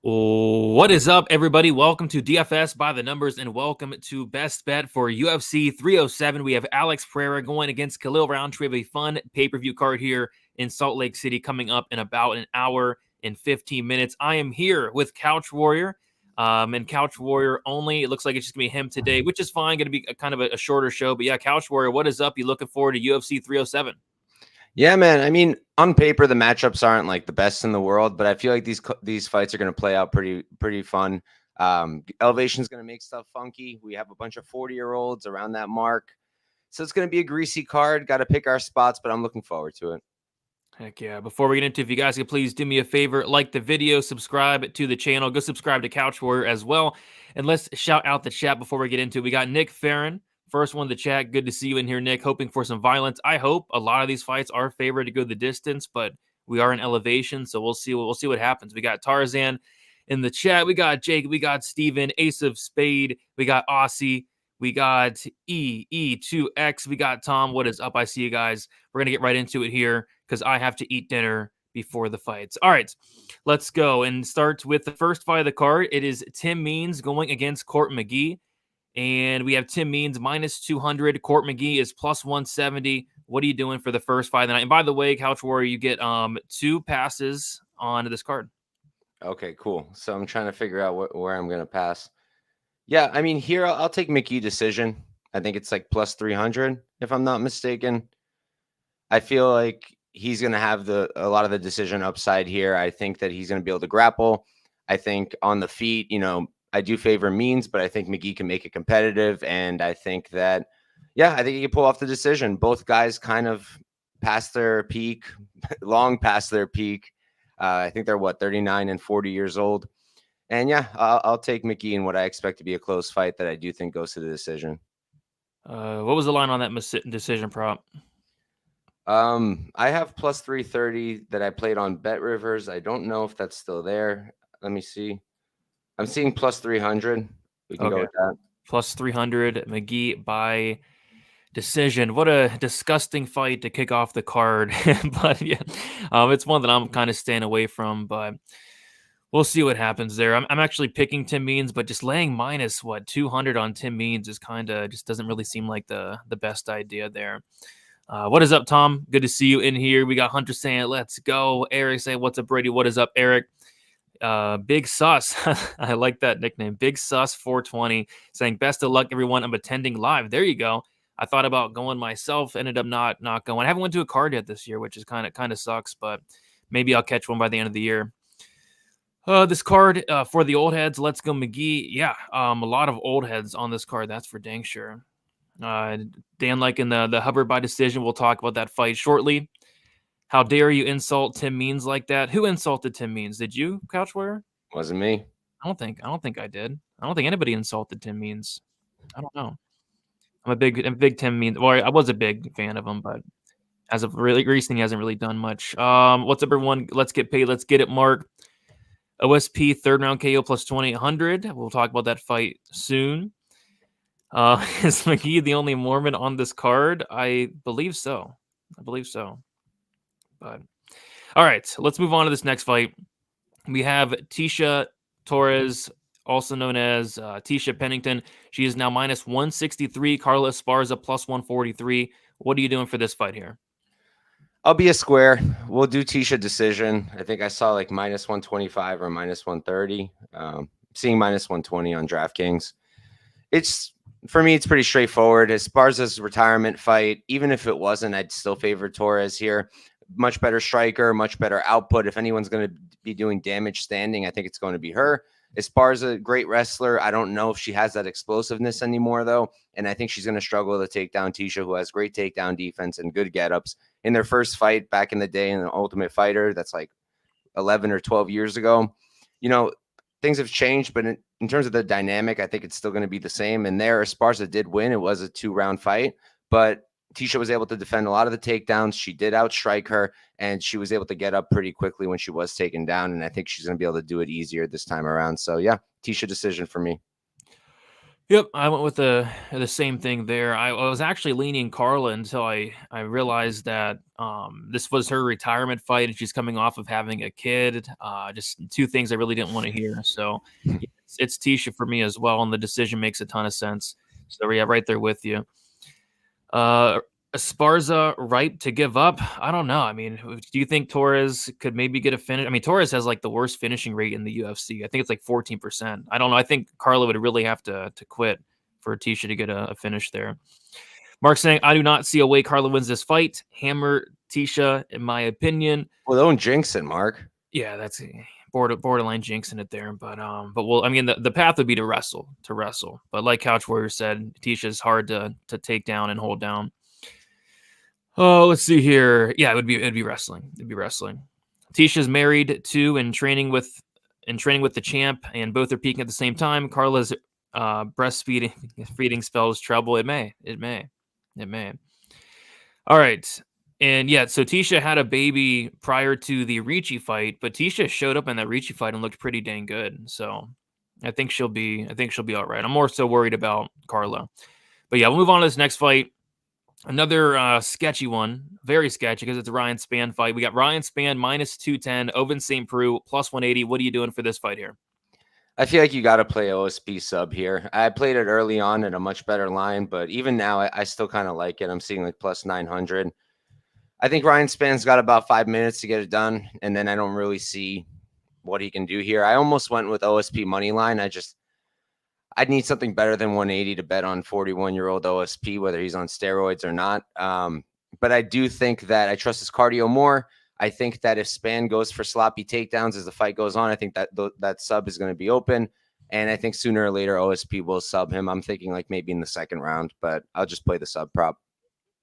What is up, everybody? Welcome to DFS by the Numbers and welcome to Best Bet for UFC 307. We have Alex Pereira going against Khalil Rountree. We have a fun pay-per-view card here in Salt Lake City coming up in about an hour and 15 minutes. I am here with Couch Warrior and Couch Warrior only. It looks like it's just going to be him today, which is fine. Going to be kind of a shorter show. But yeah, Couch Warrior, what is up? You looking forward to UFC 307? Yeah, man. I mean, on paper, the matchups aren't like the best in the world, but I feel like these fights are going to play out pretty fun. Elevation is going to make stuff funky. We have a bunch of 40-year-olds around that mark, so it's going to be a greasy card. Got to pick our spots, but I'm looking forward to it. Heck yeah. Before we get into it, if you guys could please do me a favor, like the video, subscribe to the channel, go subscribe to Couch Warrior as well. And let's shout out the chat before we get into it. We got Nick Farron, first one to chat. Good to see you in here, Nick. Hoping for some violence. I hope a lot of these fights are favored to go the distance, but we are in elevation, so we'll see what happens. We got Tarzan in the chat. We got Jake. We got Steven, Ace of Spade. We got Aussie. We got E2X. We got Tom. What is up? I see you guys. We're going to get right into it here because I have to eat dinner before the fights. All right, let's go and start with the first fight of the card. It is Tim Means going against Court McGee. And we have Tim Means minus 200. Court McGee is plus 170. What are you doing for the first fight of the night? And by the way, Couch Warrior, you get 2 passes on this card. Okay, cool. So I'm trying to figure out where I'm going to pass. Yeah, I mean, here I'll take McGee decision. I think it's like plus 300, if I'm not mistaken. I feel like he's going to have a lot of the decision upside here. I think that he's going to be able to grapple. I think on the feet, I do favor Means, but I think McGee can make it competitive. And I think that, I think he can pull off the decision. Both guys kind of past their peak, long past their peak. I think they're 39 and 40 years old. And I'll take McGee in what I expect to be a close fight that I do think goes to the decision. What was the line on that decision prop? I have plus 330 that I played on Bet Rivers. I don't know if that's still there. Let me see. I'm seeing plus 300. We can go with that. Plus 300, McGee by decision. What a disgusting fight to kick off the card. But yeah, it's one that I'm kind of staying away from, but we'll see what happens there. I'm actually picking Tim Means, but just laying minus 200 on Tim Means is kind of just doesn't really seem like the best idea there. What is up, Tom? Good to see you in here. We got Hunter saying, let's go. Eric saying, what's up, Brady? What is up, Eric? Big Sus. I like that nickname. Big Sus 420 saying, best of luck, everyone. I'm attending live. There you go. I thought about going myself, ended up not going. I haven't went to a card yet this year, which is kind of sucks, but maybe I'll catch one by the end of the year. This card for the old heads, let's go McGee. Yeah, a lot of old heads on this card. That's for dang sure. Dan, like in the Hubbard by decision, we'll talk about that fight shortly. How dare you insult Tim Means like that? Who insulted Tim Means? Did you, Couch Warrior? Wasn't me. I don't think I did. I don't think anybody insulted Tim Means. I don't know. I'm a big Tim Means. Well, I was a big fan of him, but as of really recently, he hasn't really done much. What's up, everyone? Let's get paid. Let's get it, Mark. OSP third round KO plus 2,800. We'll talk about that fight soon. Is McGee the only Mormon on this card? I believe so. But all right, let's move on to this next fight. We have Tecia Torres, also known as Tecia Pennington. She is now minus 163. Carla Esparza plus 143. What are you doing for this fight here? I'll be a square. We'll do Tecia decision. I think I saw like minus 125 or minus 130. Seeing minus 120 on DraftKings. For me, it's pretty straightforward. Esparza's retirement fight, even if it wasn't, I'd still favor Torres here. Much better striker, much better output. If anyone's going to be doing damage standing, I think it's going to be her. Esparza, great wrestler. I don't know if she has that explosiveness anymore, though. And I think she's going to struggle to take down Tecia, who has great takedown defense and good get-ups. In their first fight back in the day in the Ultimate Fighter, that's like 11 or 12 years ago, things have changed, but in terms of the dynamic, I think it's still going to be the same. And there, Esparza did win. It was a 2-round fight, but Tecia was able to defend a lot of the takedowns. She did outstrike her, and she was able to get up pretty quickly when she was taken down. And I think she's going to be able to do it easier this time around. So, yeah, Tecia decision for me. Yep, I went with the same thing there. I was actually leaning Carla until I realized that this was her retirement fight and she's coming off of having a kid. Just two things I really didn't want to hear. So yeah, it's Tisha for me as well, and the decision makes a ton of sense. So yeah, right there with you. Esparza ripe to give up? I don't know. I mean, do you think Torres could maybe get a finish? I mean, Torres has like the worst finishing rate in the UFC. I think it's like 14%. I don't know. I think Carla would really have to quit for Tisha to get a finish there. Mark saying, I do not see a way Carla wins this fight. Hammer Tisha, in my opinion. Well, don't jinx it, Mark. Yeah, that's borderline jinxing it there. But well, I mean, the path would be to wrestle. But like Couch Warrior said, Tisha's hard to take down and hold down. Oh, let's see here. Yeah, it'd be wrestling. It'd be wrestling. Tisha's married to and training with the champ, and both are peaking at the same time. Carla's breastfeeding feeding spells trouble. It may. All right. And yeah, so Tisha had a baby prior to the Ricci fight, but Tisha showed up in that Ricci fight and looked pretty dang good. So I think she'll be all right. I'm more so worried about Carla. But yeah, we'll move on to this next fight. Another sketchy one, very sketchy because it's a Ryan Spann fight. We got Ryan Spann minus 210, Ovince St. Preux plus 180. What are you doing for this fight here? I feel like you got to play OSP sub here. I played it early on at a much better line, but even now I still kind of like it. I'm seeing like plus 900. I think Ryan Spann's got about 5 minutes to get it done, and then I don't really see what he can do here. I almost went with OSP money line. I'd need something better than 180 to bet on 41-year-old OSP, whether he's on steroids or not. But I do think that I trust his cardio more. I think that if Spann goes for sloppy takedowns as the fight goes on, I think that sub is going to be open. And I think sooner or later OSP will sub him. I'm thinking like maybe in the second round, but I'll just play the sub prop.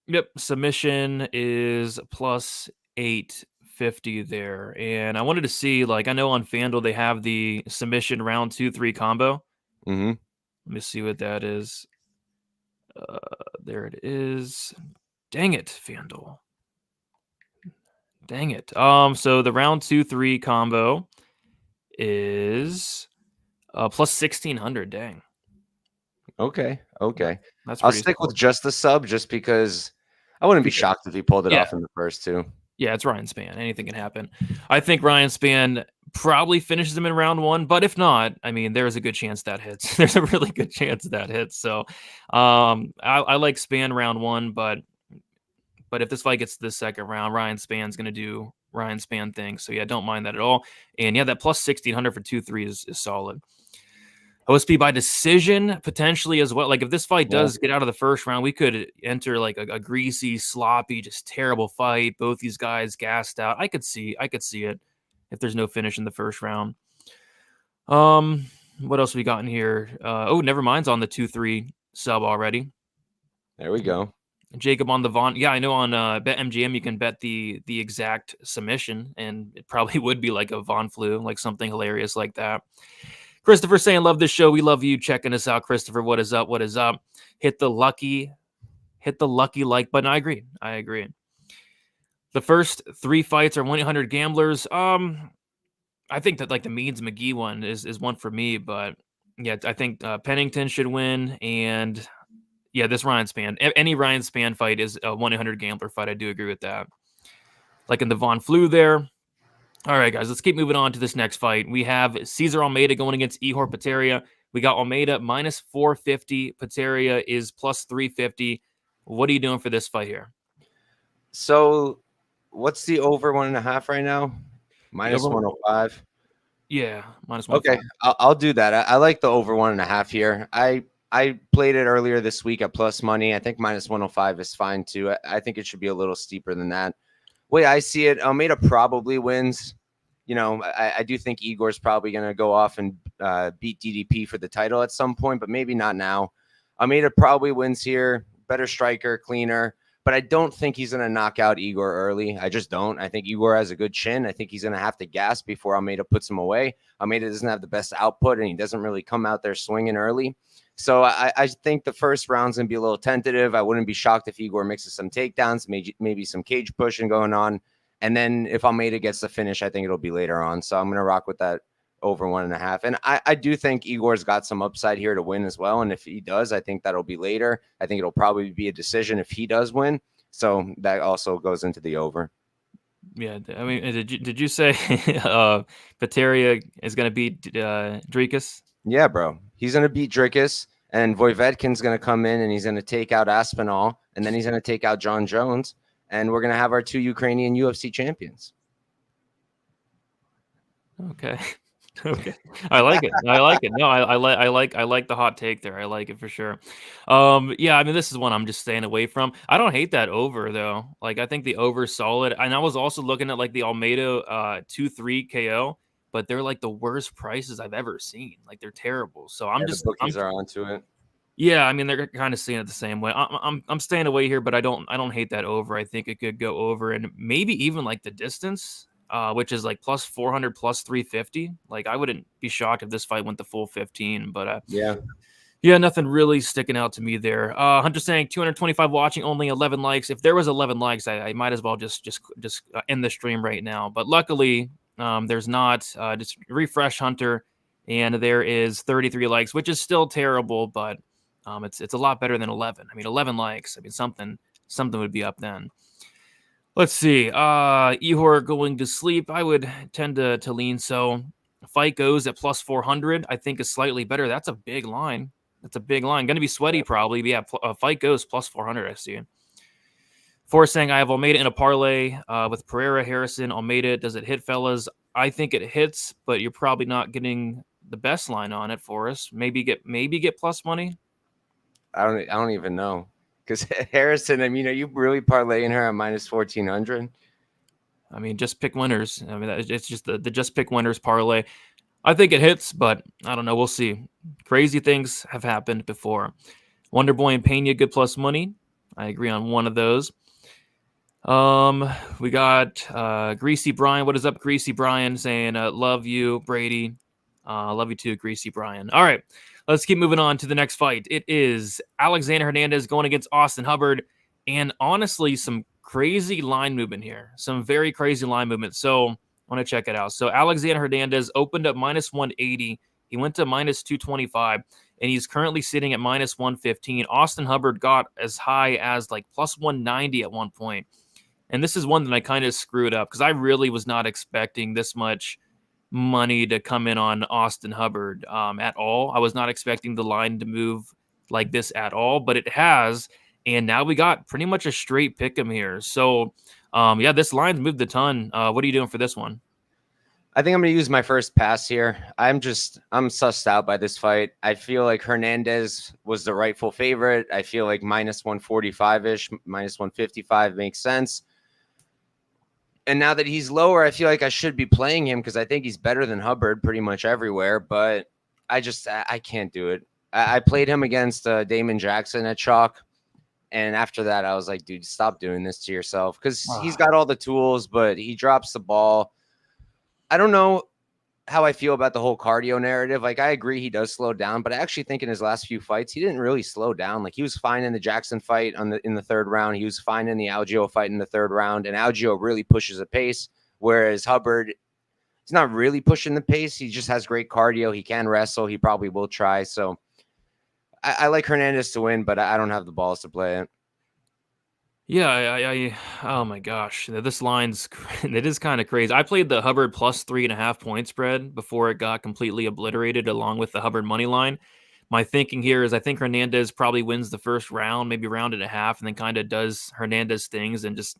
Yep, submission is plus 850 there. And I wanted to see, like, I know on FanDuel they have the submission round 2-3 combo. Mm-hmm. Let me see what that is. There it is. Dang it, FanDuel. Dang it. So the round 2-3 combo is plus 1600. Dang. Okay. That's I'll stick with just the sub just because I wouldn't be shocked if he pulled it off in the first two. Yeah, it's Ryan Spann. Anything can happen. I think Ryan Spann probably finishes him in round 1, but if not, I mean, there's a good chance that hits. There's a really good chance that hits. So I like Spann round 1, but if this fight gets to the second round, Ryan Spann's going to do Ryan Spann things. So yeah, don't mind that at all. And yeah, that plus 1600 for 2-3 is solid. OSP by decision potentially as well. Like if this fight does get out of the first round, we could enter like a greasy, sloppy, just terrible fight. Both these guys gassed out. I could see it if there's no finish in the first round. What else we got in here? Oh, never mind's on the 2-3 sub already. There we go. Jacob on the Vaughn. Yeah, I know on BetMGM you can bet the exact submission, and it probably would be like a Von Flu, like something hilarious like that. Christopher saying, love this show. We love you checking us out, Christopher. What is up? Hit the lucky like button. I agree. The first 3 fights are 1-800 gamblers. I think that like the Meads McGee one is one for me, but yeah, I think Pennington should win, and yeah, this Ryan Spann. Any Ryan Spann fight is a 1-800 gambler fight. I do agree with that. Like in the Von Flu there. All right, guys, let's keep moving on to this next fight. We have Cesar Almeida going against Ihor Pereira. We got Almeida minus 450. Pereira is plus 350. What are you doing for this fight here? So what's the over 1.5 right now? Minus 105. Yeah, minus 105. Okay, I'll do that. I like the over 1.5 here. I played it earlier this week at plus money. I think minus 105 is fine too. I think it should be a little steeper than that. Way I see it, Almeida probably wins. You know, I do think Igor's probably going to go off and beat DDP for the title at some point, but maybe not now. Almeida probably wins here. Better striker, cleaner. But I don't think he's going to knock out Igor early. I just don't. I think Igor has a good chin. I think he's going to have to gas before Almeida puts him away. Almeida doesn't have the best output, and he doesn't really come out there swinging early. So I think the first round's going to be a little tentative. I wouldn't be shocked if Igor mixes some takedowns, maybe some cage pushing going on. And then if Almeida gets the finish, I think it'll be later on. So I'm going to rock with that over 1.5. And I do think Igor's got some upside here to win as well. And if he does, I think that'll be later. I think it'll probably be a decision if he does win. So that also goes into the over. Yeah, I mean, did you say Pereira is going to beat Drikas? Yeah, bro. He's going to beat Drikas, and Voivodkin's going to come in, and he's going to take out Aspinall, and then he's going to take out John Jones, and we're going to have our 2 Ukrainian UFC champions. Okay. Okay. I like it. I like it. No, I like the hot take there. I like it for sure. Yeah, I mean, this is one I'm just staying away from. I don't hate that over though. Like, I think the over is solid. And I was also looking at like the Almeida 2-3 KO, but they're like the worst prices I've ever seen. Like, they're terrible. So the bookies are onto it. Yeah, I mean, they're kind of seeing it the same way. I'm staying away here, but I don't hate that over. I think it could go over, and maybe even like the distance, which is like plus 400, plus 350. Like, I wouldn't be shocked if this fight went the full 15. But yeah, nothing really sticking out to me there. Hunter saying 225 watching, only 11 likes. If there was 11 likes, I might as well just end the stream right now. But luckily, there's not. Just refresh Hunter, and there is 33 likes, which is still terrible, but. It's a lot better than 11. I mean, 11 likes. I mean, something would be up then. Let's see. Ihor going to sleep. I would tend to lean so. Fight goes at plus 400. I think is slightly better. That's a big line. Going to be sweaty probably. But yeah, fight goes plus 400. I see. Forrest saying I have Almeida in a parlay with Pereira, Harrison, Almeida. Does it hit, fellas? I think it hits, but you're probably not getting the best line on it, Forrest. Maybe get plus money. I don't even know, because Harrison, I mean, are you really parlaying her at minus 1,400? I mean, just pick winners. I mean, it's just the just pick winners parlay. I think it hits, but I don't know. We'll see. Crazy things have happened before. Wonder Boy and Pena, good plus money. I agree on one of those. We got Greasy Brian. What is up, Greasy Brian? Saying love you, Brady. Love you too, Greasy Brian. All right. Let's keep moving on to the next fight. It is Alexander Hernandez going against Austin Hubbard. And honestly, some crazy line movement here. Some very crazy line movement. So I want to check it out. So Alexander Hernandez opened up minus 180. He went to minus 225. And he's currently sitting at minus 115. Austin Hubbard got as high as like plus 190 at one point. And this is one that I kind of screwed up because I really was not expecting this much money to come in on Austin Hubbard at all. I was not expecting the line to move like this at all, but it has. And now we got pretty much a straight pick 'em here. So, yeah, this line's moved a ton. What are you doing for this one? I think I'm going to use my first pass here. I'm sussed out by this fight. I feel like Hernandez was the rightful favorite. I feel like minus 145-ish, minus 155 makes sense. And now that he's lower, I feel like I should be playing him because I think he's better than Hubbard pretty much everywhere. But I can't do it. I played him against Damon Jackson at chalk. And after that, I was like, dude, stop doing this to yourself because he's got all the tools, but he drops the ball. I don't know how I feel about the whole cardio narrative. Like, I agree he does slow down, but I actually think in his last few fights, he didn't really slow down. Like, he was fine in the Jackson fight in the third round. He was fine in the Algio fight in the third round, and Algio really pushes the pace, whereas Hubbard, he's not really pushing the pace. He just has great cardio. He can wrestle. He probably will try. So I like Hernandez to win, but I don't have the balls to play it. Yeah, oh my gosh, this line's it is kind of crazy. I played the Hubbard plus 3.5 point spread before it got completely obliterated along with the Hubbard money line. My thinking here is I think Hernandez probably wins the first round, maybe round and a half, and then kind of does Hernandez things and just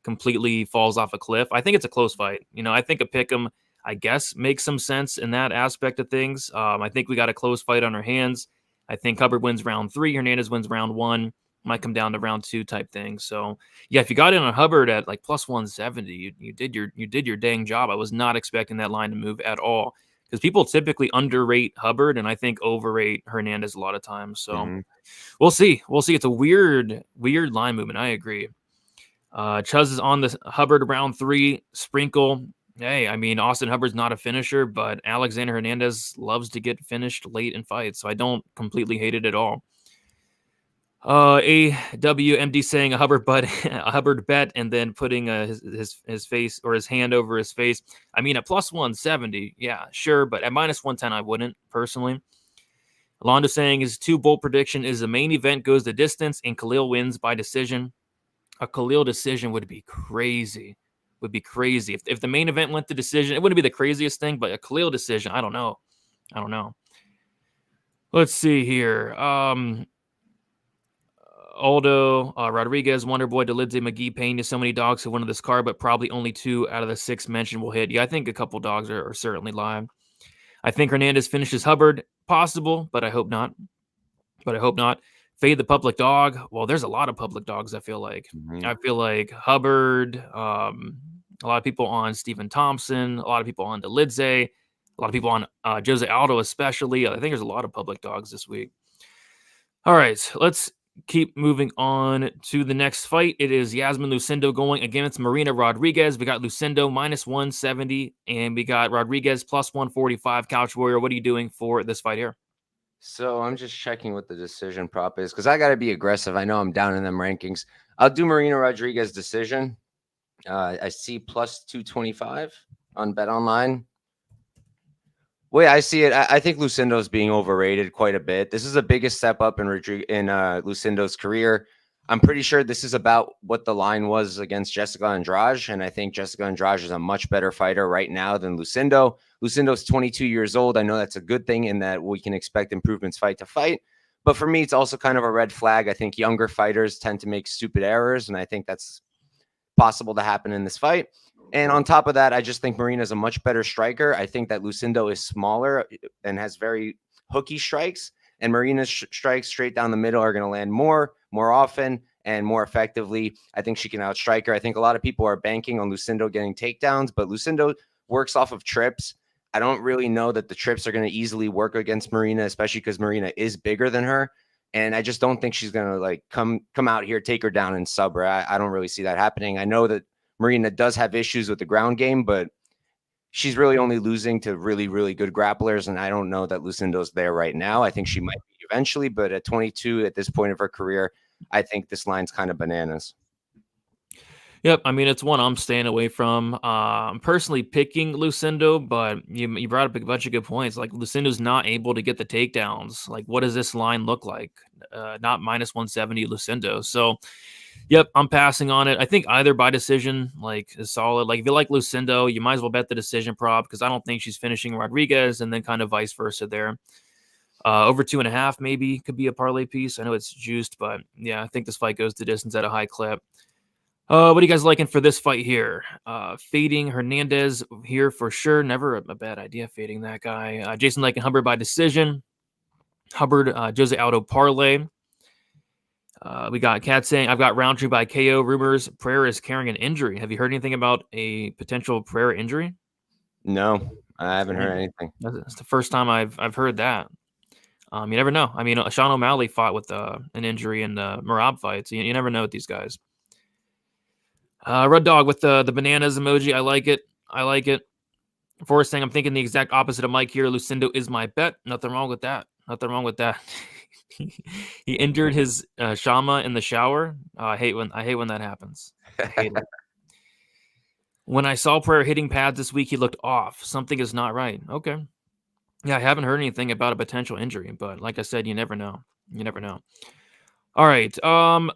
completely falls off a cliff. I think it's a close fight. I think a pick'em, I guess, makes some sense in that aspect of things. I think we got a close fight on our hands. I think Hubbard wins round 3, Hernandez wins round 1. Might come down to round 2 type thing. So yeah, if you got in on Hubbard at like plus 170, you did your dang job. I was not expecting that line to move at all because people typically underrate Hubbard and I think overrate Hernandez a lot of times. So we'll see. It's a weird line movement. I agree. Chuz is on the Hubbard round 3 sprinkle. Hey, I mean, Austin Hubbard's not a finisher, but Alexander Hernandez loves to get finished late in fights. So I don't completely hate it at all. AWMD saying a Hubbard a Hubbard bet, and then putting his face or his hand over his face. I mean, at plus 170, yeah, sure, but at minus 110, I wouldn't personally. Aldo saying his 2 bold prediction is the main event goes the distance and Khalil wins by decision. A Khalil decision would be crazy. Would be crazy if the main event went to decision. It wouldn't be the craziest thing, but a Khalil decision, I don't know. Let's see here. Aldo, Rodriguez, Wonderboy, Dolidze, McGee, Pe&ntildea, so many dogs who win this card, but probably only 2 out of the 6 mentioned will hit. Yeah, I think a couple dogs are certainly live. I think Hernandez finishes Hubbard. Possible, but I hope not. Fade the public dog. Well, there's a lot of public dogs, I feel like. I feel like Hubbard, a lot of people on Stephen Thompson, a lot of people on Dolidze, a lot of people on Jose Aldo especially. I think there's a lot of public dogs this week. All right, let's keep moving on to the next fight. It is Yasmin Lucindo going against Marina Rodriguez. We got Lucindo minus 170, and we got Rodriguez plus 145. Couch Warrior, what are you doing for this fight here? So I'm just checking what the decision prop is because I got to be aggressive. I know I'm down in them rankings. I'll do Marina Rodriguez decision. I see plus 225 on Bet Online. Way I see it, I think Lucindo is being overrated quite a bit. This is the biggest step up in Lucindo's career. I'm pretty sure this is about what the line was against Jessica Andrade, and I think Jessica Andrade is a much better fighter right now than Lucindo. Lucindo's 22 years old. I know that's a good thing in that we can expect improvements fight to fight. But for me, it's also kind of a red flag. I think younger fighters tend to make stupid errors, and I think that's possible to happen in this fight. And on top of that, I just think Marina is a much better striker. I think that Lucindo is smaller and has very hooky strikes, and Marina's strikes straight down the middle are going to land more often, and more effectively. I think she can outstrike her. I think a lot of people are banking on Lucindo getting takedowns, but Lucindo works off of trips. I don't really know that the trips are going to easily work against Marina, especially because Marina is bigger than her. And I just don't think she's going to like come out here, take her down and sub her. I don't really see that happening. I know that Marina does have issues with the ground game, but she's really only losing to really, really good grapplers. And I don't know that Lucindo's there right now. I think she might be eventually, but at 22, at this point of her career, I think this line's kind of bananas. Yep, I mean, it's one I'm staying away from. I'm personally picking Lucindo, but you brought up a bunch of good points. Like, Lucindo's not able to get the takedowns. Like, what does this line look like? Not minus 170 Lucindo. So, yep, I'm passing on it. I think either by decision, like, is solid. Like, if you like Lucindo, you might as well bet the decision prop because I don't think she's finishing Rodriguez, and then kind of vice versa there. Over 2.5 maybe could be a parlay piece. I know it's juiced, but yeah, I think this fight goes the distance at a high clip. What are you guys liking for this fight here? Fading Hernandez here for sure. Never a bad idea fading that guy. Jason liking Hubbard by decision. Hubbard, Jose Aldo parlay. We got Kat saying, I've got Rountree by KO. Rumors Pereira is carrying an injury. Have you heard anything about a potential Pereira injury? No, I haven't heard anything. That's the first time I've heard that. You never know. I mean, Sean O'Malley fought with an injury in the Merab fight, so you never know with these guys. Red Dog with the bananas emoji. I like it. Forrest saying, I'm thinking the exact opposite of Mike here. Lucindo is my bet. Nothing wrong with that. He injured his Shama in the shower. I hate when that happens. I hate it. When I saw Pereira hitting pads this week, he looked off. Something is not right. Okay. Yeah, I haven't heard anything about a potential injury, but like I said, you never know. All right,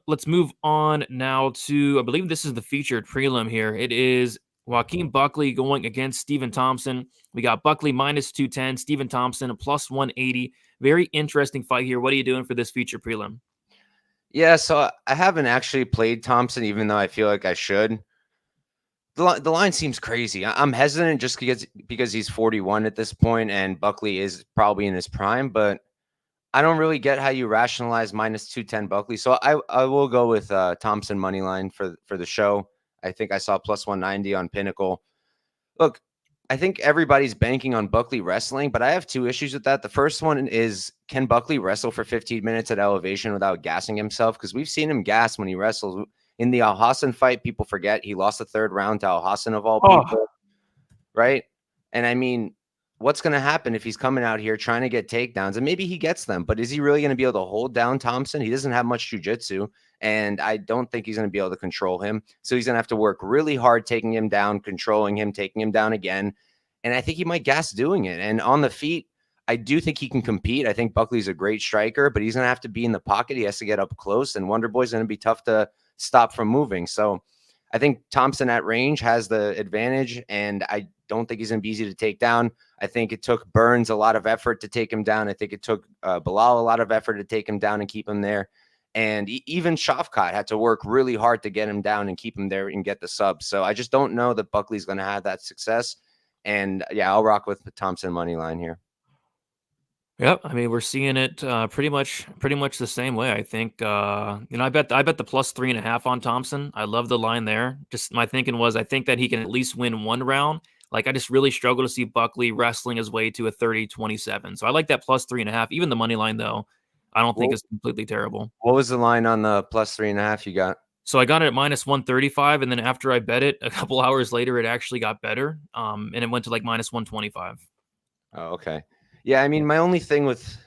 let's move on now to, I believe this is the featured prelim here. It is Joaquin Buckley going against Stephen Thompson. We got Buckley minus 210, Stephen Thompson plus 180. Very interesting fight here. What are you doing for this featured prelim? Yeah, so I haven't actually played Thompson, even though I feel like I should. The line seems crazy. I'm hesitant just because he's 41 at this point and Buckley is probably in his prime, but I don't really get how you rationalize minus 210 Buckley. So I will go with Thompson money line for the show. I think I saw plus 190 on Pinnacle. Look, I think everybody's banking on Buckley wrestling, but I have 2 issues with that. The first one is, can Buckley wrestle for 15 minutes at elevation without gassing himself? Because we've seen him gas when he wrestles. In the Al Hassan fight, people forget he lost the 3rd round to Al Hassan of all people, right? And I mean, what's going to happen if he's coming out here trying to get takedowns, and maybe he gets them, but is he really going to be able to hold down Thompson? He doesn't have much jiu-jitsu, and I don't think he's going to be able to control him. So he's going to have to work really hard taking him down, controlling him, taking him down again. And I think he might gas doing it. And on the feet, I do think he can compete. I think Buckley's a great striker, but he's going to have to be in the pocket. He has to get up close, and Wonderboy's going to be tough to stop from moving. So I think Thompson at range has the advantage, and I don't think he's going to be easy to take down. I think it took Burns a lot of effort to take him down. I think it took Bilal a lot of effort to take him down and keep him there. And even Shavkat had to work really hard to get him down and keep him there and get the sub. So I just don't know that Buckley's going to have that success. And yeah, I'll rock with the Thompson money line here. Yep, I mean we're seeing it pretty much the same way. I think I bet the plus 3.5 on Thompson. I love the line there. Just my thinking was I think that he can at least win one round. Like I just really struggle to see Buckley wrestling his way to a 30-27. So I like that plus 3.5. Even the money line though, I don't think is completely terrible. What was the line on the plus 3.5 you got? So I got it at minus 135, and then after I bet it, a couple hours later, it actually got better, and it went to like minus 125. Oh, okay. Yeah, I mean, my only thing with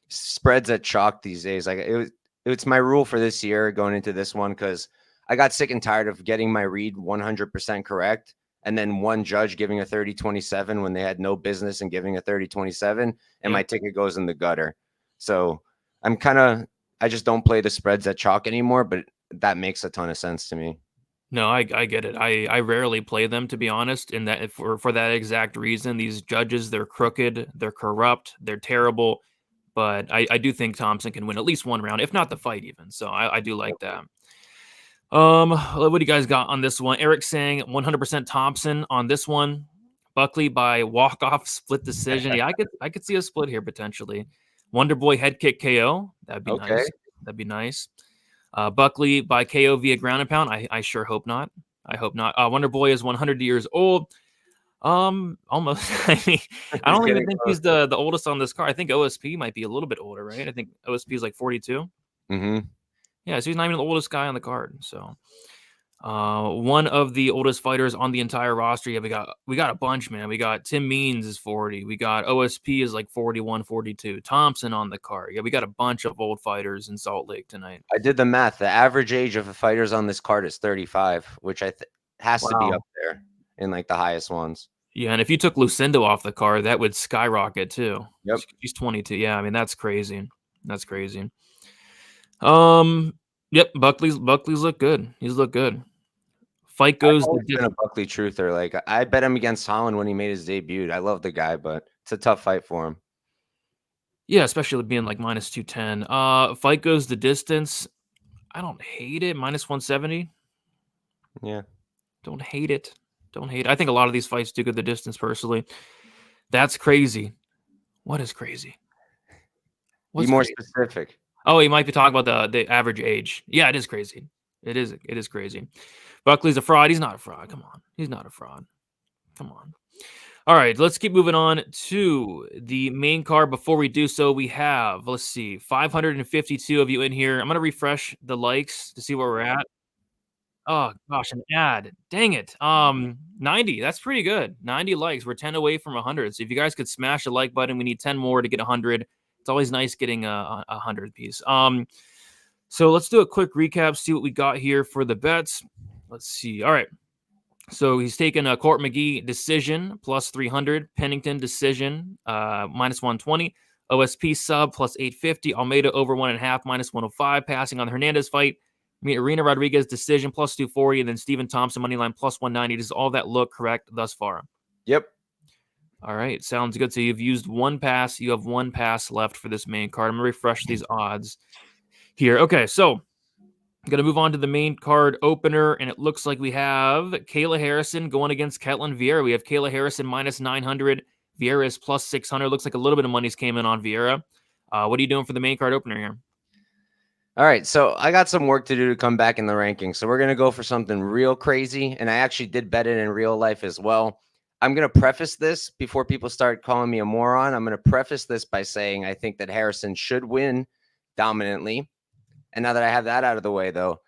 spreads at chalk these days, like it's my rule for this year going into this one, because I got sick and tired of getting my read 100% correct, and then one judge giving a 30-27 when they had no business and giving a 30-27, and my ticket goes in the gutter. So I just don't play the spreads at chalk anymore, but that makes a ton of sense to me. No, I get it. I rarely play them, to be honest, in that for that exact reason. These judges, they're crooked, they're corrupt, they're terrible. But I do think Thompson can win at least one round, if not the fight even. So I do like that. What do you guys got on this one? Eric saying 100% Thompson on this one. Buckley by walk-off split decision. Yeah, I could see a split here potentially. Wonderboy head kick KO. That'd be nice. That'd be nice. Buckley by KO via ground and pound. I sure hope not. I hope not. Wonderboy is 100 years old. Almost. I mean, I don't even think he's the oldest on this card. I think OSP might be a little bit older, right? I think OSP is like 42. Mm-hmm. Yeah, so he's not even the oldest guy on the card. So, one of the oldest fighters on the entire roster. Yeah, we got a bunch, man. We got Tim Means is 40. We got OSP is like 41, 42. Thompson on the card. Yeah, we got a bunch of old fighters in Salt Lake tonight. I did the math. The average age of the fighters on this card is 35, which has to be up there in like the highest ones. Yeah, and if you took Lucindo off the card, that would skyrocket too. Yep. He's 22. Yeah, I mean that's crazy. That's crazy. Yep, Buckley's look good. He's looked good. Fight goes. I've been a Buckley truther. Like I bet him against Holland when he made his debut. I love the guy, but it's a tough fight for him. Yeah, especially being like minus 210. Fight goes the distance. I don't hate it. Minus 170. Yeah. Don't hate it. Don't hate it. I think a lot of these fights do go the distance personally. That's crazy. What is crazy? Be more specific. Oh, you might be talking about the average age. Yeah, it is crazy. It is crazy. Buckley's a fraud. He's not a fraud. Come on. He's not a fraud. Come on. All right, let's keep moving on to the main card. Before we do so, we have, let's see, 552 of you in here. I'm going to refresh the likes to see where we're at. Oh, gosh, an ad. Dang it. 90. That's pretty good. 90 likes. We're 10 away from 100. So if you guys could smash the like button, we need 10 more to get 100. It's always nice getting a 100 piece. So let's do a quick recap, see what we got here for the bets. Let's see. All right. So he's taken a Court McGee decision plus 300, Pennington decision minus 120, OSP sub plus 850, Almeida over 1.5 minus 105, passing on the Hernandez fight, Arena Rodriguez decision plus 240, and then Stephen Thompson money line plus 190. Does all that look correct thus far? Yep. All right, sounds good. So you've used one pass. You have one pass left for this main card. I'm going to refresh these odds here. Okay, so I'm going to move on to the main card opener, and it looks like we have Kayla Harrison going against Ketlin Vieira. We have Kayla Harrison minus 900. Vieira is plus 600. Looks like a little bit of money's came in on Vieira. What are you doing for the main card opener here? All right, so I got some work to do to come back in the rankings. So we're going to go for something real crazy, and I actually did bet it in real life as well. I'm going to preface this before people start calling me a moron. I'm going to preface this by saying I think that Harrison should win dominantly. And now that I have that out of the way, though,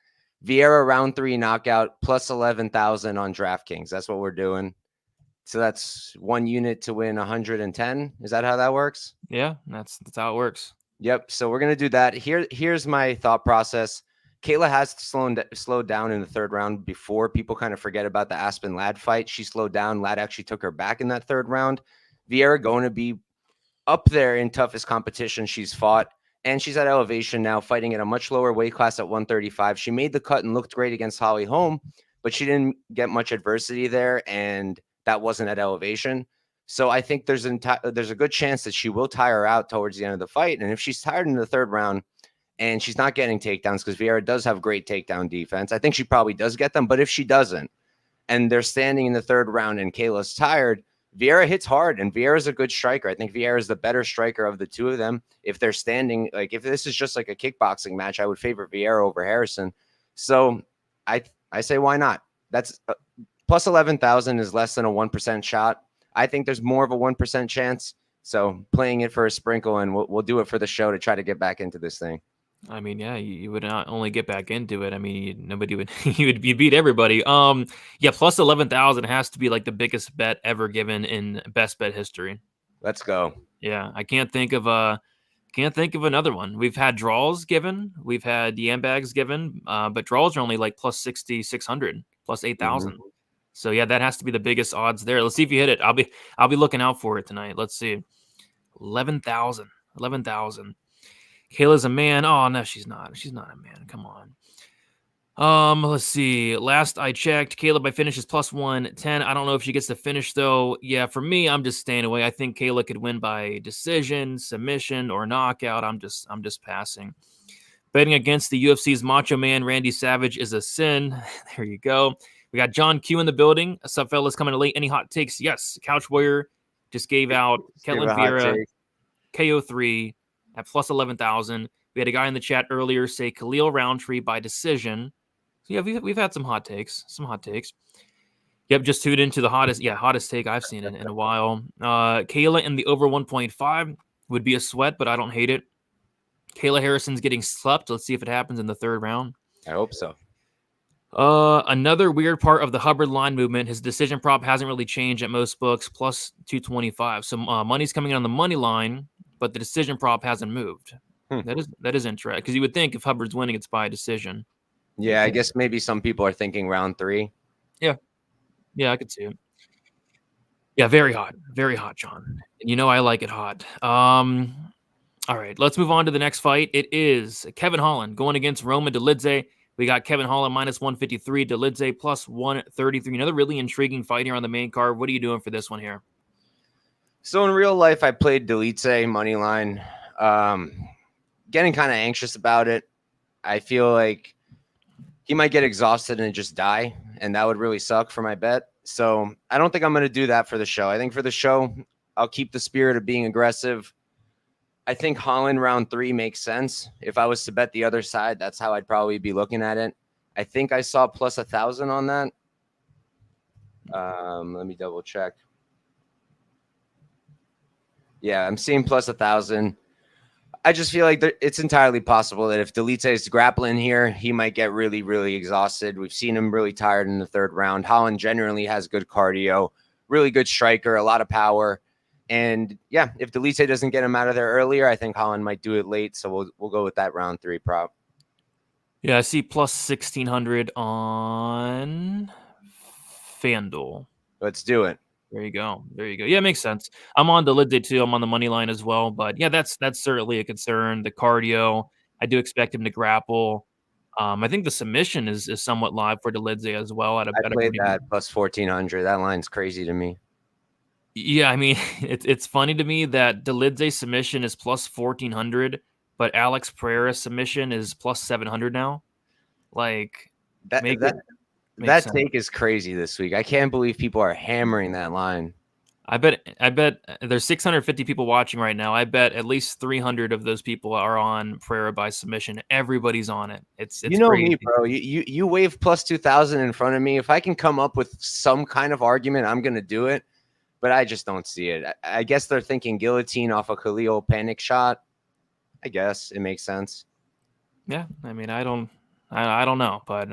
Vieira round 3 knockout plus 11,000 on DraftKings. That's what we're doing. So that's 1 unit to win 110. Is that how that works? Yeah, that's how it works. Yep. So we're gonna do that. Here's my thought process. Kayla has slowed down in the third round before. People kind of forget about the Aspen Ladd fight. She slowed down. Ladd actually took her back in that third round. Vieira going to be up there in toughest competition she's fought. And she's at elevation now, fighting at a much lower weight class at 135. She made the cut and looked great against Holly Holm, but she didn't get much adversity there, and that wasn't at elevation. So I think there's a good chance that she will tire out towards the end of the fight. And if she's tired in the third round and she's not getting takedowns, because Vieira does have great takedown defense, I think she probably does get them. But if she doesn't, and they're standing in the third round and Kayla's tired, Vieira hits hard, and Vieira's a good striker. I think Vieira is the better striker of the two of them. If they're standing, like if this is just like a kickboxing match, I would favor Vieira over Harrison. So I say, why not? That's plus 11,000 is less than a 1% shot. I think there's more of a 1% chance. So playing it for a sprinkle, and we'll do it for the show to try to get back into this thing. I mean, yeah, you would not only get back into it. I mean, nobody would you beat everybody. Yeah, plus 11,000 has to be like the biggest bet ever given in best bet history. Let's go. Yeah, I can't think of another one. We've had draws given, we've had yam bags given, but draws are only like plus 6,600, plus 8,000. Mm-hmm. So yeah, that has to be the biggest odds there. Let's see if you hit it. I'll be looking out for it tonight. Let's see. 11,000. Kayla's a man. Oh no, she's not. She's not a man. Come on. Let's see. Last I checked, Kayla by finish is plus 110. I don't know if she gets the finish though. Yeah, for me, I'm just staying away. I think Kayla could win by decision, submission, or knockout. I'm just passing. Betting against the UFC's Macho Man Randy Savage is a sin. There you go. We got John Q in the building. What's up, fellas? Coming late. Any hot takes? Yes. Couch Warrior just gave out Ketlen Vieira KO3 at plus 11,000. We had a guy in the chat earlier say Khalil Rountree by decision. So yeah, we've had some hot takes. Yep, just tuned into the hottest take I've seen in a while. Kayla in the over 1.5 would be a sweat, but I don't hate it. Kayla Harrison's getting slept. Let's see if it happens in the third round. I hope so. Another weird part of the Hubbard line movement, his decision prop hasn't really changed at most books, plus 225. So money's coming in on the money line, but the decision prop hasn't moved. That is interesting, because you would think if Hubbard's winning, it's by decision. Yeah, I guess maybe some people are thinking round 3. Yeah, I could see it. Yeah, very hot, John. And you know I like it hot. All right, let's move on to the next fight. It is Kevin Holland going against Roman Dolidze. We got Kevin Holland minus 153, Dolidze plus 133. Another really intriguing fight here on the main card. What are you doing for this one here? So in real life, I played Dolidze money line. Getting kind of anxious about it. I feel like he might get exhausted and just die, and that would really suck for my bet. So I don't think I'm going to do that for the show. I think for the show, I'll keep the spirit of being aggressive. I think Holland round 3 makes sense. If I was to bet the other side, that's how I'd probably be looking at it. I think I saw plus 1,000 on that. Let me double check. Yeah, I'm seeing plus 1,000. I just feel like it's entirely possible that if Dolidze is grappling here, he might get really, really exhausted. We've seen him really tired in the third round. Holland generally has good cardio, really good striker, a lot of power. And yeah, if Dolidze doesn't get him out of there earlier, I think Holland might do it late. So we'll go with that round 3 prop. Yeah, I see plus 1,600 on FanDuel. Let's do it. There you go. Yeah, it makes sense. I'm on Dolidze too. I'm on the money line as well. But yeah, that's certainly a concern. The cardio, I do expect him to grapple. I think the submission is somewhat live for Dolidze as well. I played that plus 1,400. That line's crazy to me. Yeah, I mean, it's funny to me that Dolidze submission is plus 1,400, but Alex Pereira submission is plus 700 now. Like that take is crazy this week. I can't believe people are hammering that line. I bet there's 650 people watching right now. I bet at least 300 of those people are on Pereira by submission. Everybody's on it. It's you know crazy. Me, bro. You wave plus 2,000 in front of me. If I can come up with some kind of argument, I'm gonna do it. But I just don't see it. I guess they're thinking guillotine off a Khalil panic shot. I guess it makes sense. Yeah, I mean, I don't know, but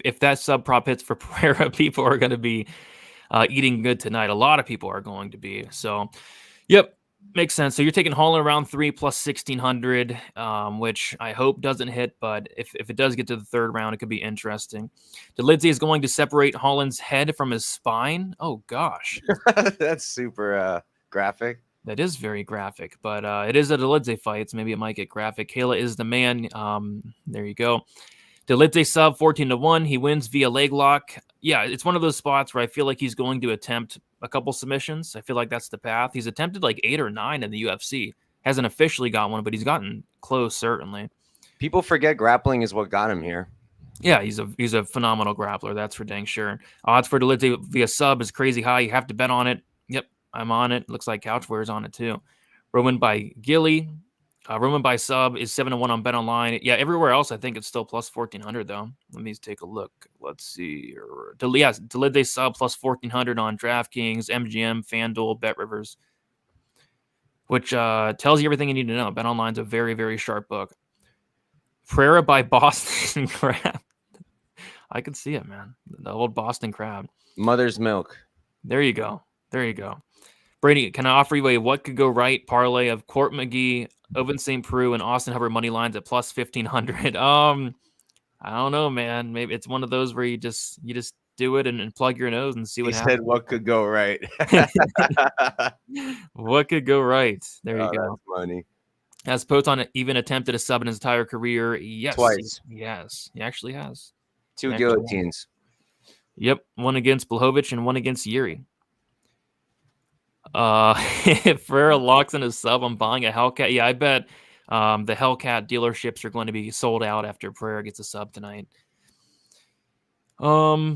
if that sub prop hits for Pereira, people are going to be eating good tonight. A lot of people are going to be. So, yep, makes sense. So you're taking Holland round 3 plus 1,600, which I hope doesn't hit. But if it does get to the third round, it could be interesting. Dolidze is going to separate Holland's head from his spine. Oh, gosh. That's super graphic. That is very graphic, but it is a Dolidze fight, so maybe it might get graphic. Kayla is the man. There you go. Dolidze sub 14-1. He wins via leg lock. Yeah, it's one of those spots where I feel like he's going to attempt a couple submissions. I feel like that's the path. He's attempted like 8 or 9 in the UFC. Hasn't officially got one, but he's gotten close, certainly. People forget grappling is what got him here. Yeah, he's a phenomenal grappler. That's for dang sure. Odds for Dolidze via sub is crazy high. You have to bet on it. Yep. I'm on it. Looks like Couchware's on it too. Roman by Gilly. Roman by sub is 7-1 on Bet Online. Yeah, everywhere else I think it's still plus 1,400 though. Let me take a look. Let's see. Dolidze sub plus 1,400 on DraftKings, MGM, FanDuel, BetRivers, which tells you everything you need to know. Bet Online's a very, very sharp book. Pereira by Boston Crab. I can see it, man. The old Boston Crab. Mother's milk. There you go. There you go. Brady, can I offer you a what could go right parlay of Court McGee, Oven St. Preux, and Austin Hubbard money lines at plus 1,500? I don't know, man. Maybe it's one of those where you just do it and plug your nose and see what happens. He said what could go right. What could go right? There you go. That's funny. Has Poton even attempted a sub in his entire career? Yes. Twice. Yes. He actually has. 2 guillotines. Yep. One against Blachowicz and one against Yuri. If Pereira locks in a sub, I'm buying a Hellcat. Yeah, I bet the Hellcat dealerships are going to be sold out after Pereira gets a sub tonight. All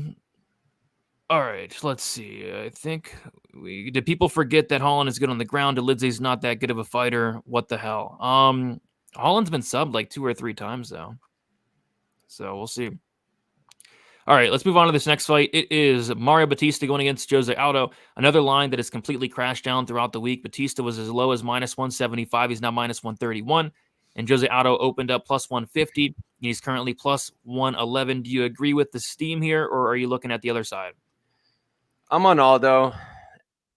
right, let's see. I think did people forget that Holland is good on the ground? Dolidze's not that good of a fighter. What the hell? Holland's been subbed like 2 or 3 times though, so we'll see. All right, let's move on to this next fight. It is Mario Bautista going against Jose Aldo. Another line that has completely crashed down throughout the week. Bautista was as low as minus 175. He's now minus 131. And Jose Aldo opened up plus 150. He's currently plus 111. Do you agree with the steam here, or are you looking at the other side? I'm on Aldo.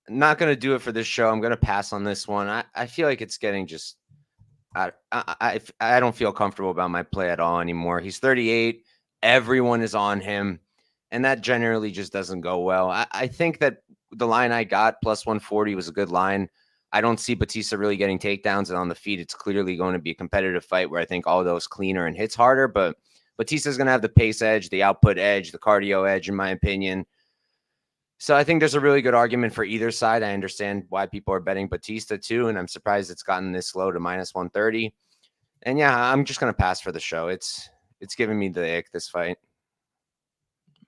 Not going to do it for this show. I'm going to pass on this one. I feel like it's getting just I don't feel comfortable about my play at all anymore. He's 38. Everyone is on him, and that generally just doesn't go well. I think that the line I got, plus 140, was a good line. I don't see Bautista really getting takedowns, and on the feet, it's clearly going to be a competitive fight where I think Aldo is cleaner and hits harder, but Bautista's going to have the pace edge, the output edge, the cardio edge, in my opinion. So I think there's a really good argument for either side. I understand why people are betting Bautista too, and I'm surprised it's gotten this low to minus 130. And yeah, I'm just going to pass for the show. It's giving me the ick, this fight.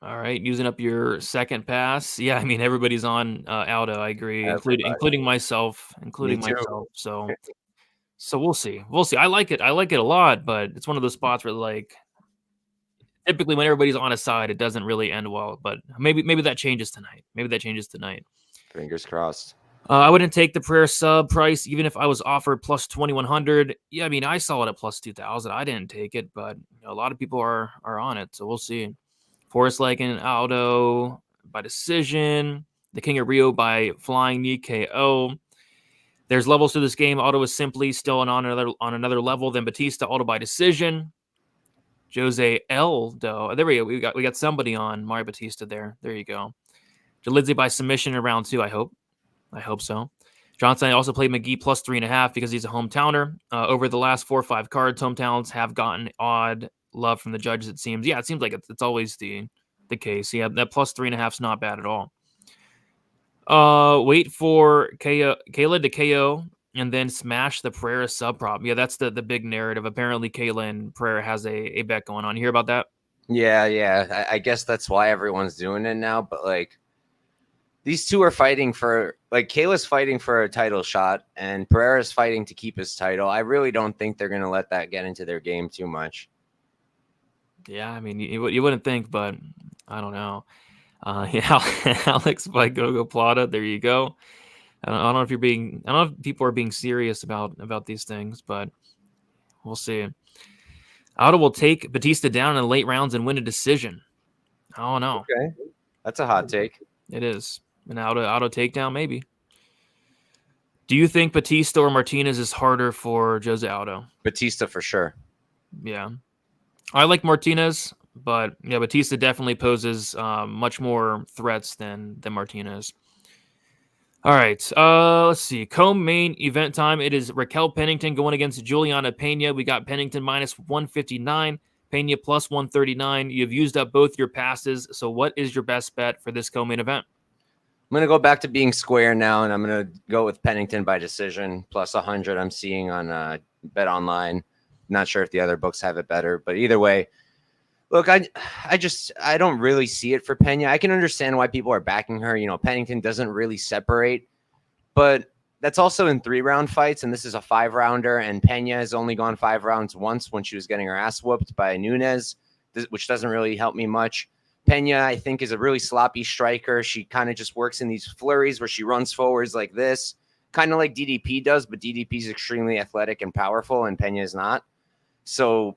All right, using up your second pass. Yeah, I mean, everybody's on Aldo. I agree, including myself. So we'll see. I like it a lot, but it's one of those spots where, like, typically when everybody's on a side, it doesn't really end well. But maybe that changes tonight. Fingers crossed. I wouldn't take the Pereira sub price, even if I was offered plus 2,100. Yeah, I mean, I saw it at plus 2,000. I didn't take it, but a lot of people are on it, so we'll see. Forrest Lakin, Aldo by decision. The King of Rio by flying knee KO. There's levels to this game. Aldo is simply still on another level than Bautista. Aldo by decision. Jose Aldo. There we go. We got somebody on Mario Bautista there. There you go. Dolidze by submission in round 2, I hope. I hope so. Johnson also played McGee plus 3.5 because he's a hometowner. Over the last 4 or 5 cards, hometowns have gotten odd love from the judges, it seems. Yeah, it seems like it's always the case. Yeah, that plus 3.5 is not bad at all. Wait for Kayla to KO and then smash the Pereira sub prop. Yeah, that's the big narrative. Apparently, Kayla and Pereira has a bet going on. You hear about that? Yeah. I guess that's why everyone's doing it now. But, like, these two are fighting for, like, Kayla's fighting for a title shot and Pereira's fighting to keep his title. I really don't think they're going to let that get into their game too much. Yeah, I mean, you wouldn't think, but I don't know. Yeah, Alex by Gogo Plata. There you go. I don't know if people are being serious about these things, but we'll see. Aldo will take Bautista down in the late rounds and win a decision. I don't know. Okay, that's a hot take. It is. An Aldo takedown, maybe. Do you think Bautista or Martinez is harder for Jose Aldo? Bautista for sure. Yeah. I like Martinez, but yeah, Bautista definitely poses much more threats than Martinez. All right. Let's see. Co-main event time. It is Raquel Pennington going against Juliana Pena. We got Pennington minus 159, Pena plus 139. You've used up both your passes. So what is your best bet for this co-main event? I'm going to go back to being square now, and I'm going to go with Pennington by decision plus 100. I'm seeing on Bet Online. Not sure if the other books have it better, but either way, look, I don't really see it for Pena. I can understand why people are backing her. You know, Pennington doesn't really separate, but that's also in 3-round fights, and this is a 5-rounder, and Pena has only gone 5 rounds once when she was getting her ass whooped by Nunes, which doesn't really help me much. Pena, I think, is a really sloppy striker. She kind of just works in these flurries where she runs forwards like this, kind of like DDP does, but DDP is extremely athletic and powerful, and Pena is not. So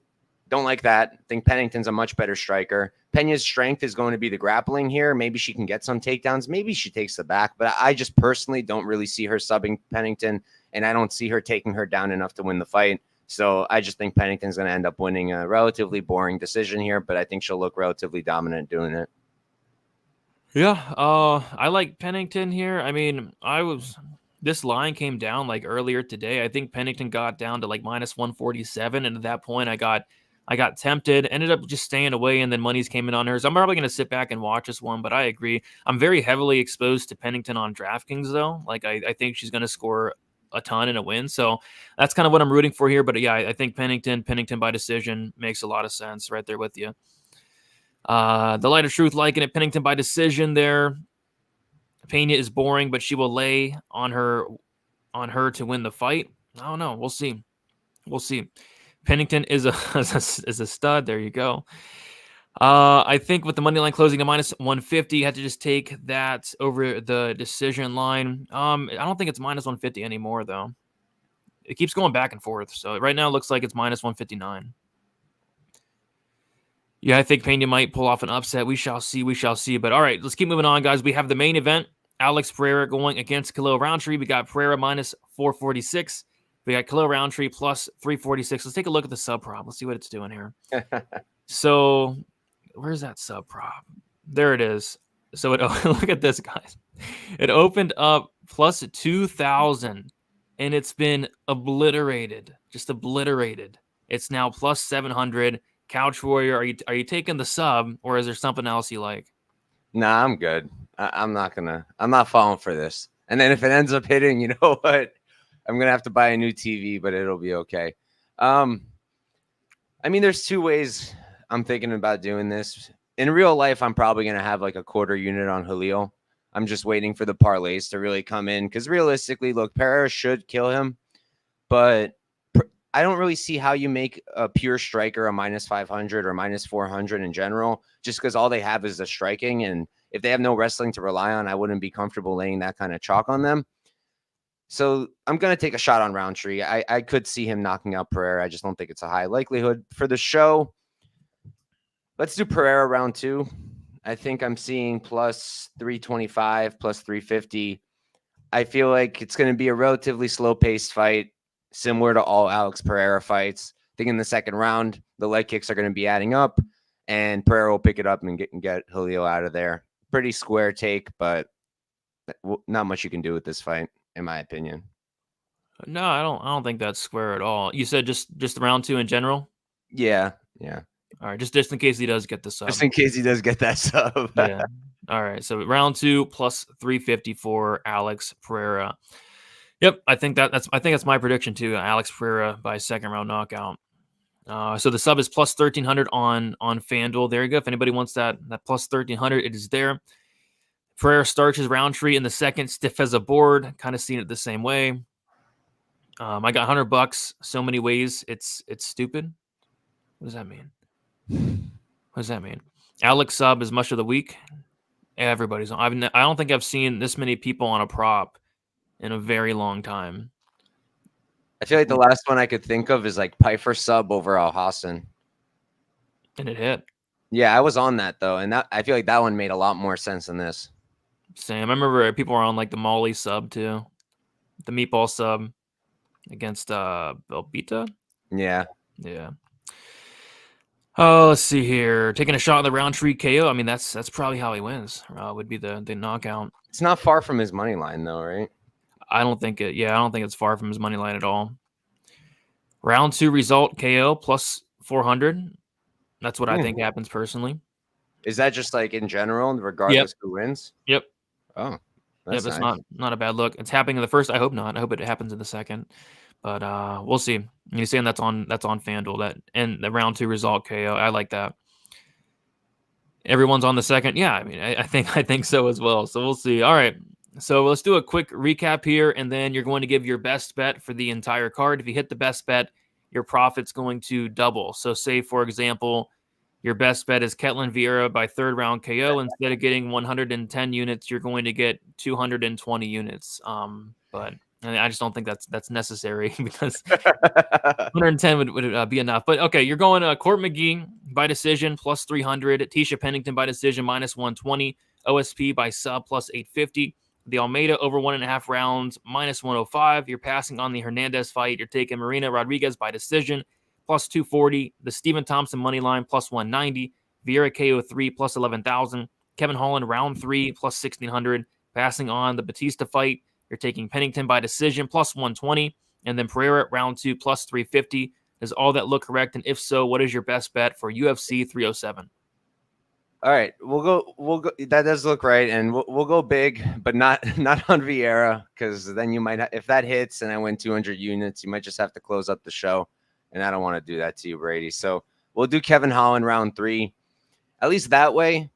don't like that. I think Pennington's a much better striker. Pena's strength is going to be the grappling here. Maybe she can get some takedowns. Maybe she takes the back, but I just personally don't really see her subbing Pennington, and I don't see her taking her down enough to win the fight. So I just think Pennington's going to end up winning a relatively boring decision here, but I think she'll look relatively dominant doing it. Yeah, I like Pennington here. I mean, this line came down like earlier today. I think Pennington got down to like minus 147, and at that point I got tempted, ended up just staying away, and then monies came in on her. So I'm probably going to sit back and watch this one, but I agree. I'm very heavily exposed to Pennington on DraftKings, though. Like, I think she's going to score a ton in a win. So that's kind of what I'm rooting for here. But yeah, I think Pennington by decision makes a lot of sense right there with you. The Light of Truth liking it. Pennington by decision there. Pena is boring, but she will lay on her to win the fight. I don't know. We'll see. Pennington is a stud. There you go. I think with the money line closing at minus 150, you had to just take that over the decision line. I don't think it's minus 150 anymore, though. It keeps going back and forth. So right now it looks like it's minus 159. Yeah, I think Pena might pull off an upset. We shall see. But all right, let's keep moving on, guys. We have the main event. Alex Pereira going against Khalil Rountree. We got Pereira minus 446. We got Khalil Rountree plus 346. Let's take a look at the sub prop. Let's see what it's doing here. So where's that sub prop? There it is. So look at this, guys. It opened up plus 2,000, and it's been obliterated. Just obliterated. It's now plus 700. Couch Warrior, are you taking the sub, or is there something else you like? Nah, I'm good. I'm not falling for this. And then if it ends up hitting, you know what? I'm gonna have to buy a new TV, but it'll be okay. I mean, there's 2 ways I'm thinking about doing this. In real life, I'm probably gonna have like a quarter unit on Khalil. I'm just waiting for the parlays to really come in because realistically, look, Pereira should kill him, but I don't really see how you make a pure striker a minus 500 or minus 400 in general, just because all they have is the striking. And if they have no wrestling to rely on, I wouldn't be comfortable laying that kind of chalk on them. So I'm going to take a shot on Rountree. I could see him knocking out Pereira. I just don't think it's a high likelihood. For the show, let's do Pereira round 2. I think I'm seeing plus 325, plus 350. I feel like it's going to be a relatively slow-paced fight, similar to all Alex Pereira fights. I think in the second round, the leg kicks are going to be adding up, and Pereira will pick it up and get Khalil out of there. Pretty square take, but not much you can do with this fight, in my opinion. No, I don't think that's square at all. You said just round 2 in general? Yeah. All right, just in case he does get the sub. Just in case he does get that sub. Yeah. All right, so round 2 plus 350 for Alex Pereira. Yep, I think that's my prediction too. Alex Pereira by second round knockout. So the sub is plus 1,300 on FanDuel. There you go. If anybody wants that plus 1,300, it is there. Pereira starts his Rountree in the second, stiff as a board. Kind of seen it the same way. I got $100. So many ways. It's stupid. What does that mean? Alex sub is much of the week. Everybody's on. I don't think I've seen this many people on a prop in a very long time. I feel like the last one I could think of is like Pyfer sub over Al Hassan. And it hit. Yeah, I was on that though. And I feel like that one made a lot more sense than this. Same. I remember people were on like the Molly sub too, the meatball sub against Belbita. Yeah. Yeah. Oh, let's see here. Taking a shot at the Rountree KO. I mean, that's probably how he wins. Would be the knockout. It's not far from his money line though, right? I don't think it. Yeah, I don't think it's far from his money line at all. Round 2 result KO plus 400. That's what I think happens personally. Is that just like in general, regardless who wins? Yep. Oh, That's nice. not a bad look. It's happening in the first. I hope not. I hope it happens in the second. But we'll see. You're saying that's on FanDuel, that and the round 2 result KO. I like that. Everyone's on the second. Yeah, I mean, I think so as well. So we'll see. All right. So let's do a quick recap here, and then you're going to give your best bet for the entire card. If you hit the best bet, your profit's going to double. So say, for example, your best bet is Ketlin Vieira by 3rd round KO. Instead of getting 110 units, you're going to get 220 units. But I just don't think that's necessary because 110 would be enough. But okay, you're going Court McGee by decision plus 300, Tisha Pennington by decision minus 120, OSP by sub plus 850, the Almeida over 1.5 rounds minus 105. You're passing on the Hernandez fight. You're taking Marina Rodriguez by decision plus 240, the Stephen Thompson money line plus 190, Vieira KO3 plus 11,000, Kevin Holland round 3 plus 1,600. Passing on the Bautista fight, you're taking Pennington by decision plus 120, and then Pereira round 2 plus 350. Does all that look correct? And if so, what is your best bet for UFC 307? All right, we'll go. That does look right, and we'll go big, but not on Vieira, because then you might if that hits and I win 200 units, you might just have to close up the show, and I don't want to do that to you, Brady. So we'll do Kevin Holland round 3. At least that way,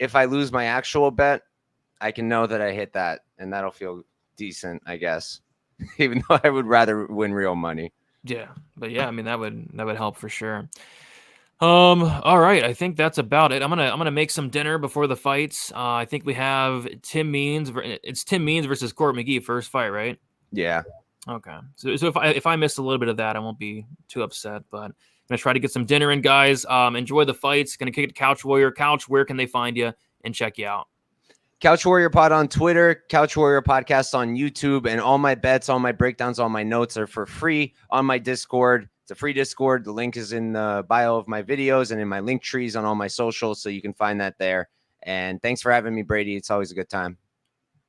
if I lose my actual bet, I can know that I hit that, and that'll feel decent, I guess. Even though I would rather win real money. Yeah, but yeah, I mean that would help for sure. All right, I think that's about it. I'm gonna make some dinner before the fights. I think we have Tim Means. It's Tim Means versus Court McGee first fight, right? Yeah. Okay. So if I missed a little bit of that, I won't be too upset. But I'm gonna try to get some dinner in, guys. Enjoy the fights. Gonna kick it to Couch Warrior. Couch, where can they find you and check you out? Couch Warrior Pod on Twitter, Couch Warrior Podcast on YouTube, and all my bets, all my breakdowns, all my notes are for free on my Discord. It's a free Discord. The link is in the bio of my videos and in my link trees on all my socials, so you can find that there. And thanks for having me, Brady. It's always a good time.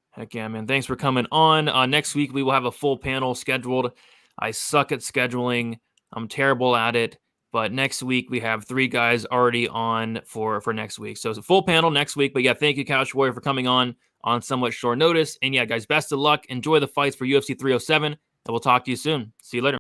Heck yeah, man. Thanks for coming on. Next week, we will have a full panel scheduled. I suck at scheduling. I'm terrible at it. But next week, we have 3 guys already on for next week. So it's a full panel next week. But yeah, thank you, Couch Warrior, for coming on somewhat short notice. And yeah, guys, best of luck. Enjoy the fights for UFC 307. And we'll talk to you soon. See you later.